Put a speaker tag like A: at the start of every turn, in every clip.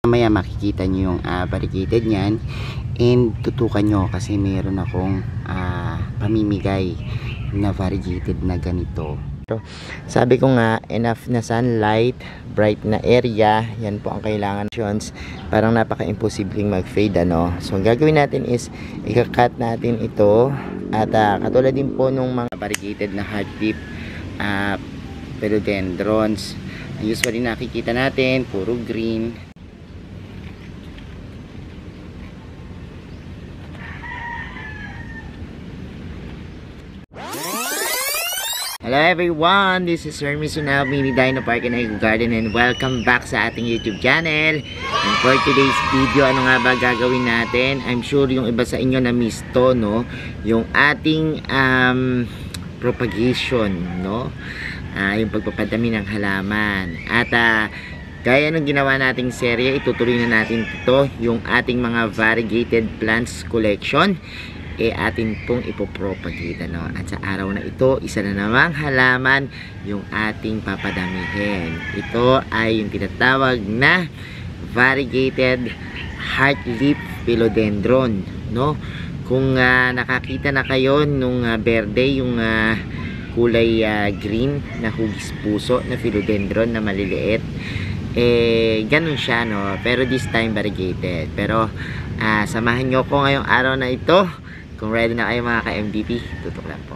A: Mamaya makikita nyo yung variegated nyan, and tutukan nyo kasi meron akong pamimigay na variegated na ganito. Sabi ko nga, enough na sunlight, bright na area, yan po ang kailangan. Parang napaka-imposibleng mag-fade, ano. So ang gagawin natin is ika-cut natin ito, at katulad din po nung mga variegated na hardleaf philodendrons, usually nakikita natin puro green. Hello everyone, this is Hermes Unab, Mini Dino Park and Eco Garden, and welcome back sa ating YouTube channel. And for today's video, ano nga ba gagawin natin? I'm sure yung iba sa inyo na miss to, no? Yung ating propagation, no? Yung pagpapadami ng halaman. At gaya ng ginawa nating serye, itutuloy na natin ito, yung ating mga variegated plants collection. Atin pong ipopropagate, no? At sa araw na ito, isa na namang halaman yung ating papadamihin. Ito ay yung tinatawag na variegated heartleaf philodendron, no? Kung nakakita na kayo nung berde, yung kulay green na hugis puso na philodendron na maliliit, ganun siya, no? Pero this time variegated. Pero samahan nyo ko ngayong araw na ito. Kung ready na kayo mga ka-MVP, tutok lang po.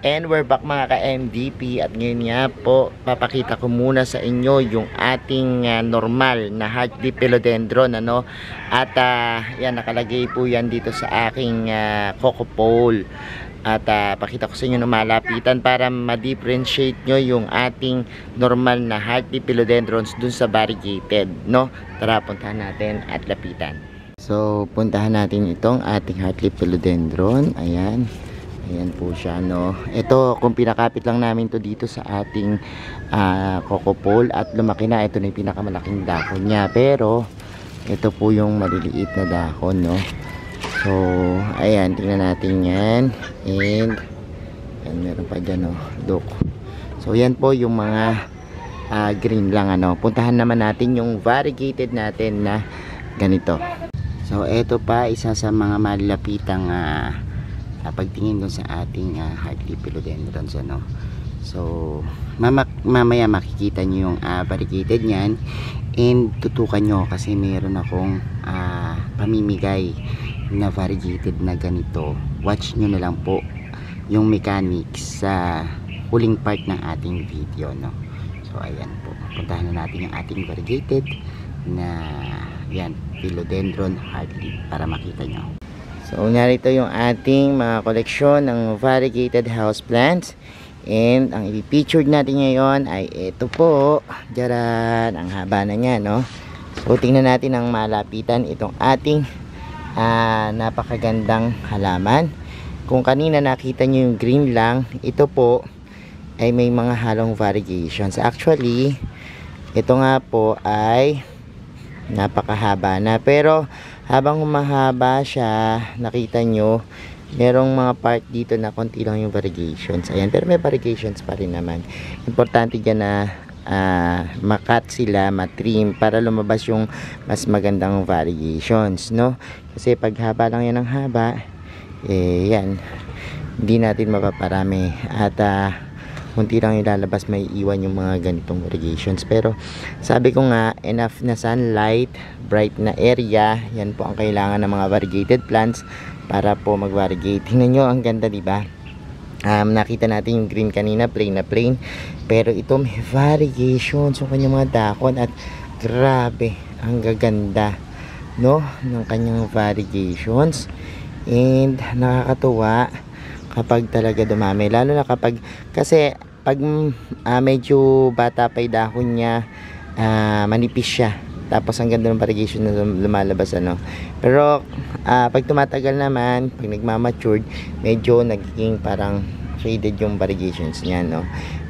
A: And we're back mga ka-MVP, at ngayon nga po papakita ko muna sa inyo yung ating normal na heartleaf philodendron, ano? At yan, nakalagay po yan dito sa aking coco pole. At pakita ko sa inyo na malapitan para ma-differentiate nyo yung ating normal na heartleaf philodendrons dun sa variegated, no? Tara, puntahan natin at lapitan. So puntahan natin itong ating heartleaf philodendron. Ayan. Ayan po siya, no. Ito, kung pinakapit lang namin to dito sa ating coco pole at lumaki na, ito na yung pinakamalaking dahon niya. Pero ito po yung maliliit na dahon, no. So ayan, tingnan natin yan. And ayan, meron pa dyan, no, look. So yan po yung mga green lang, ano. Puntahan naman natin yung variegated natin na ganito. So ito pa, isa sa mga malapitang pagtingin dun sa ating heartleaf philodendrons, ano. So mamaya makikita nyo yung variegated nyan, and tutukan nyo kasi meron akong pamimigay na variegated na ganito. Watch nyo na lang po yung mechanics sa huling part ng ating video, no. So ayan po, puntahan na natin yung ating variegated na yan, philodendron heartleaf para makita nyo. So, narito yung ating mga koleksyon ng variegated houseplants. And ang i-featured natin ngayon ay ito po. Diyan, ang haba na niya, no? So, tingnan natin ang malapitan itong ating napakagandang halaman. Kung kanina nakita nyo yung green lang, ito po ay may mga halong variegations. Actually, ito nga po ay napakahaba na, pero habang humahaba siya, nakita nyo merong mga part dito na konti lang yung variegations. Ayan, pero may variegations pa rin naman. Importante dyan na makat sila, matrim para lumabas yung mas magandang variations, no? Kasi pag haba lang yan ng haba, yan, hindi natin mapaparami. At kunti lang ilalabas, may iwan yung mga ganitong variegations. Pero sabi ko nga, enough na sunlight, bright na area, yan po ang kailangan ng mga variegated plants para po mag-variegate. Tingnan nyo, ang ganda, diba? Nakita natin yung green kanina, plain na plain, pero ito may variations yung kanyang mga dahon, at grabe, ang gaganda, no, ng kanyang variegations. And nakakatuwa kapag talaga dumami, lalo na kapag, kasi pag medyo bata pa yung dahon niya, manipis siya, tapos ang ganda ng variegation na lumalabas, ano. Pero pag tumatagal naman, pag nagmamatured, medyo nagiging parang shaded yung variegations niya, no.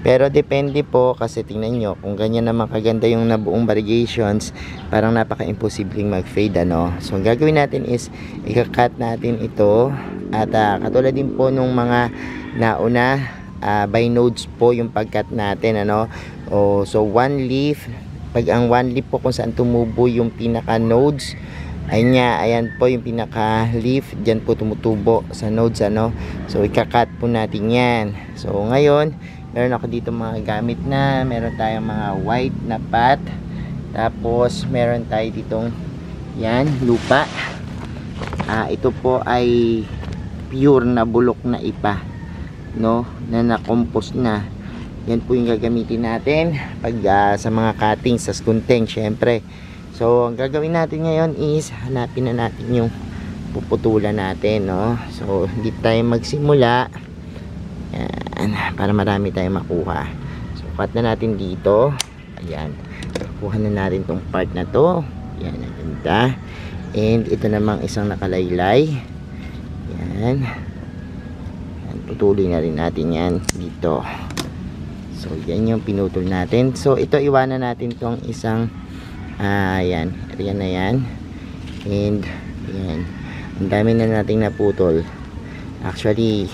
A: Pero depende po kasi tingnan nyo, kung ganyan naman kaganda yung nabuong variegations, parang napaka-imposibleng mag-fade ano. So ang gagawin natin is ika-cut natin ito at katulad din po nung mga nauna, by nodes po yung pag-cut natin ano. So one leaf, pag ang one leaf po kung saan tumubo yung pinaka nodes, ayan po yung pinaka leaf, dyan po tumutubo sa nodes ano. So ika-cut po natin yan. So ngayon meron ako dito mga gamit na, meron tayong mga white na pot, tapos meron tayo ditong yan, lupa. Ito po ay pure na bulok na ipa, no, na na-compose na. Yan po yung gagamitin natin pag sa mga cutting sa skunting syempre. So ang gagawin natin ngayon is hanapin na natin yung puputulan natin, no. So hindi tayo magsimula yan, para marami tayong makuha. So cut na natin dito. Ayan, kuha na natin tong part na to. Yan, ang ganda. And ito namang isang nakalaylay. Yan, putulin na rin natin yan dito. So yan yung pinutol natin. So ito iwanan natin tong isang ayan na yan. And yan, ang dami na nating naputol. Actually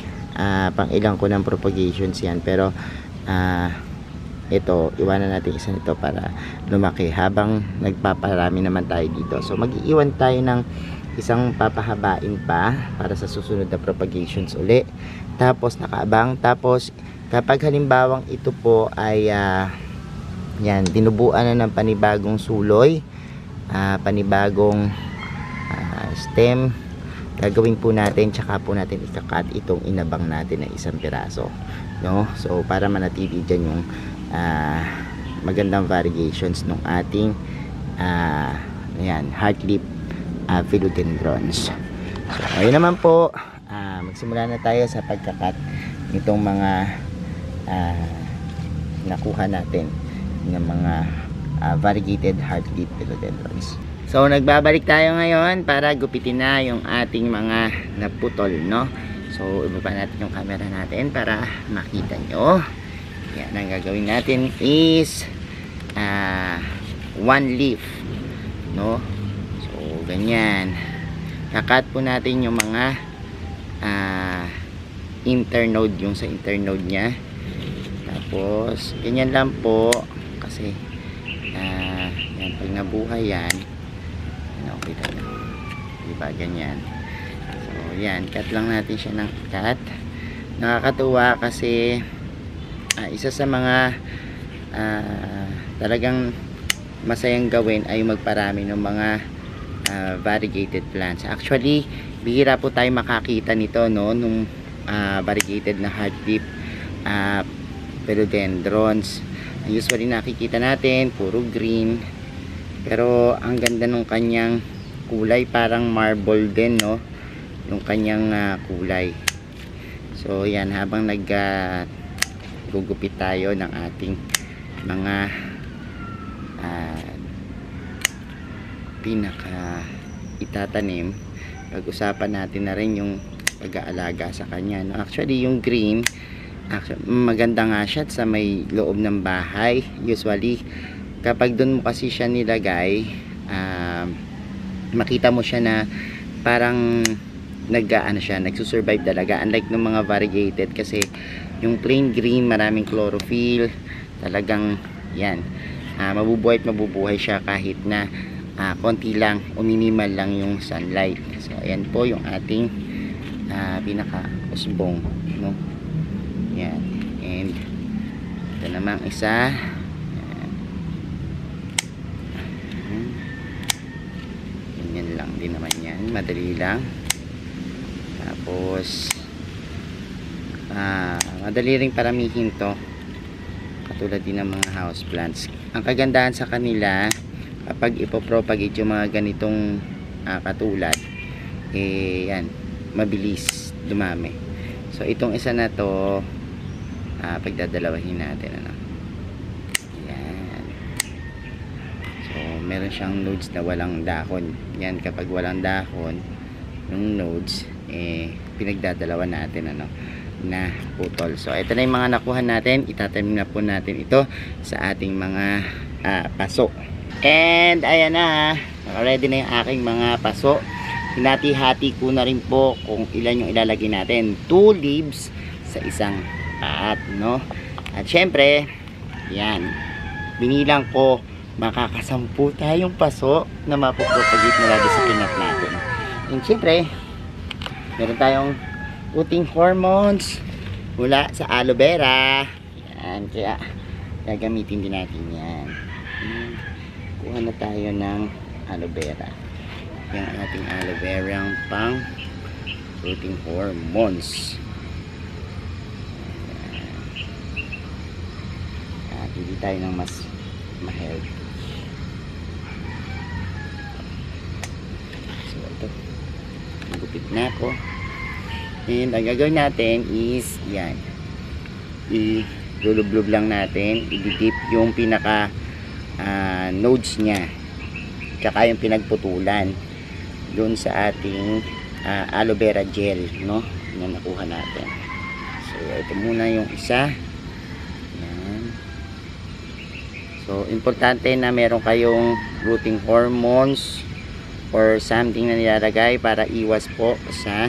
A: pang ilang ko ng propagations yan, pero ito iwanan natin isa nito para lumaki habang nagpaparami naman tayo dito. So mag-iwan tayo ng isang papahabain pa para sa susunod na propagations uli, tapos nakaabang. Tapos kapag halimbawang ito po ay yan, dinubuan na ng panibagong suloy, panibagong stem, gagawin po natin, tsaka po natin ikakat itong inabang natin na isang piraso, no? So para manatili dyan yung magandang variegations ng ating ayan, heartleaf philodendrons. So ayun naman po, magsimula na tayo sa pagkakat nitong mga nakuha natin ng mga variegated heartleaf philodendrons. So nagbabalik tayo ngayon para gupitin na yung ating mga naputol, no. So ibaba natin yung camera natin para makita nyo. Yan, ang gagawin natin is one leaf, no. So ganyan, kakat po natin yung mga internode, yung sa internode nya. Tapos ganyan lang po kasi yan, pag nabuhay yan, kita nyo, diba, ganyan. So yan, cut lang natin siya ng cut. Nakakatuwa kasi isa sa mga talagang masayang gawin ay magparami ng mga variegated plants. Actually bihira po tayo makakita nito, no, nung variegated na heartleaf philodendrons. Usually nakikita natin puro green, pero ang ganda nung kanyang kulay, parang marble din, no, yung kanyang kulay. So yan, habang gugupit tayo ng ating mga pinaka itatanim, pag-usapan natin na rin yung pag-aalaga sa kanya, no? Actually yung green, maganda nga siya sa may loob ng bahay. Usually kapag doon mo kasi siya nilagay, makita mo siya na parang nagsusurvive talaga, unlike ng mga variegated. Kasi yung plain green, maraming chlorophyll talagang yan, mabubuhay siya kahit na konti lang o minimal lang yung sunlight. So ayan po yung ating pinaka usbong, no? Yan, and ito namang isa. Ganyan lang din naman yan, madali lang. Tapos madali ring paramihin to, katulad din ng mga house plants. Ang kagandahan sa kanila, kapag ipopropagate yung mga ganitong katulad, yan, mabilis dumami. So itong isa na to, pagdadalawahin natin, ano. Yan. So meron siyang nodes na walang dahon. Yan, kapag walang dahon yung nodes, pinagdadalawan natin, ano. na putol. So ito na yung mga nakuha natin. Itatanim na po natin ito sa ating mga paso. And ayan na, ready na yung aking mga paso. Hinati-hati ko na rin po kung ilan yung ilalagay natin. 2 leaves sa isang paat, no? At syempre, yan, binilang ko makakasampu tayong paso na mapopropagate na lagi sa pinat natin. And syempre, meron tayong puting hormones mula sa aloe vera. Yan, kaya gagamitin din natin yan. Kuha na tayo ng aloe vera. Yung ating aloe vera pang protein hormones. At hindi tayo ng mas ma-healthy. So ito, magupit na ako. And ang gagawin natin is yan, i-lulub-lub lang natin, i-dip yung pinaka nodes nya tsaka yung pinagputulan doon sa ating aloe vera gel, no, na nakuha natin. So ito muna yung isa. Yan. So importante na meron kayong rooting hormones or something na nilalagay para iwas po sa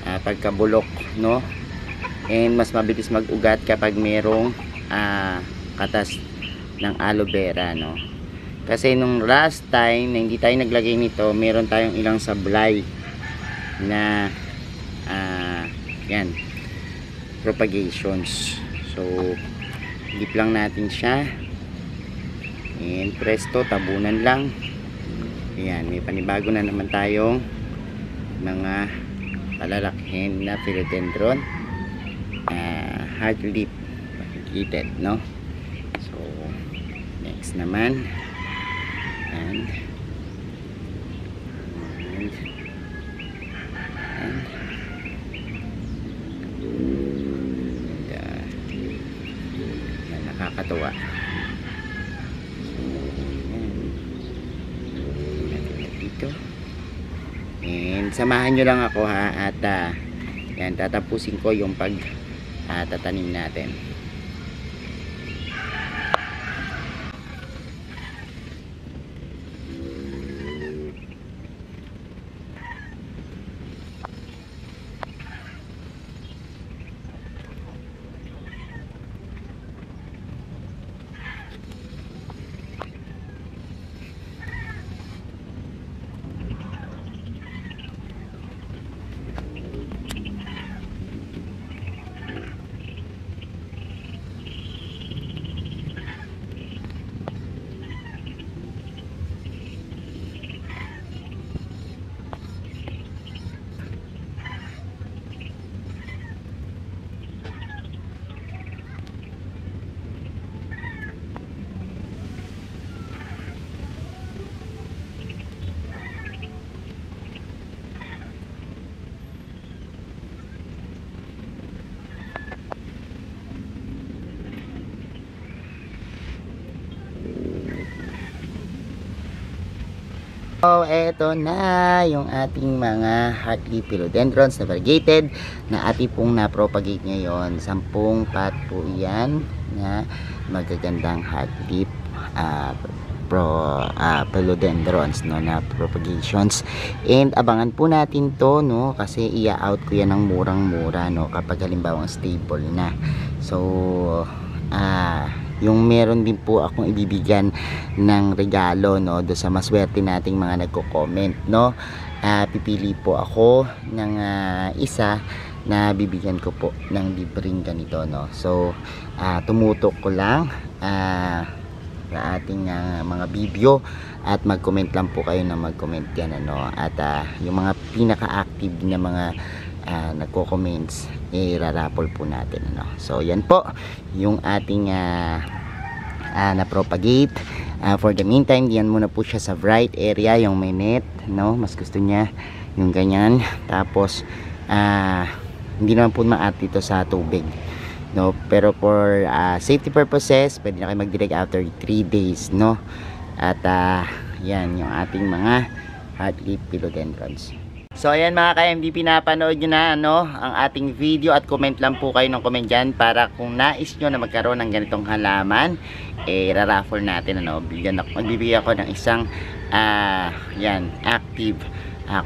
A: pagkabulok, no, and mas mabilis mag-ugat kapag merong katas ng aloe vera, no. Kasi nung last time na hindi tayo naglagay nito, meron tayong ilang sablay na yan, propagations. So dip lang natin siya and presto, tabunan lang. Ayan, may panibago na naman tayong mga palalakihin na philodendron, hardleaf propagated, no. So next naman, and nakakatuwa. Dito, and samahan nyo lang ako, ha, at yan, tatapusin ko yung tatanim natin. So, eto na yung ating mga hardleaf philodendrons na variegated na ating pong na-propagate ngayon. 10 pot po yan na magagandang hardleaf philodendrons, no, na propagations. And abangan po natin to, no, kasi i-out ko yan ng murang-mura, no, kapag halimbawa stable na. So, yung meron din po akong ibibigyan ng regalo, no, do sa maswerte nating mga nagko-comment, no. Pipili po ako ng isa na bibigyan ko po ng libreng ganito, no. So tumutok ko lang sa ating mga video at mag-comment lang po kayo na mag-comment yan, ano. At yung mga pinaka-active na mga nagko-comments, irarapol po natin, ano. So yan po yung ating na-propagate. For the meantime, diyan muna po siya sa bright area, yung may net, no. Mas gusto niya yung ganyan. Tapos hindi naman po maati ito sa tubig, no. Pero for safety purposes, pwede na kayo mag-direct after 3 days, no. At yan yung ating mga hardleaf philodendrons. So ayan mga ka-MDP, napanood nyo na ang ating video at comment lang po kayo ng comment dyan para kung nais nyo na magkaroon ng ganitong halaman, raraffle natin magbibigay ako ng isang yan, active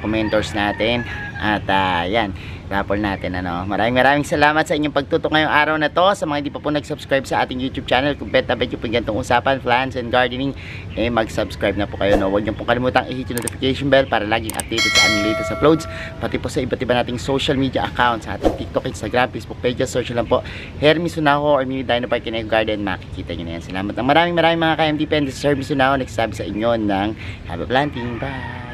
A: commentors natin at yan, raffle natin maraming salamat sa inyong pagtutok ngayong araw na to. Sa mga hindi pa po nag-subscribe sa ating YouTube channel, kung bet yung po ganitong usapan, plants and gardening, mag-subscribe na po kayo, huwag niyo pong kalimutang i-hit yung notification bell para laging updated sa aming latest uploads, pati po sa iba't iba nating social media accounts, sa ating TikTok, Instagram, Facebook pages. Search lang po Hermy Sunaho or Mini Dino Park and Eco Garden, makikita nyo na yan. Salamat ng maraming mga ka-MDP, and this is Hermy Sunaho nagsasabi sa inyo ng have a planting. Bye!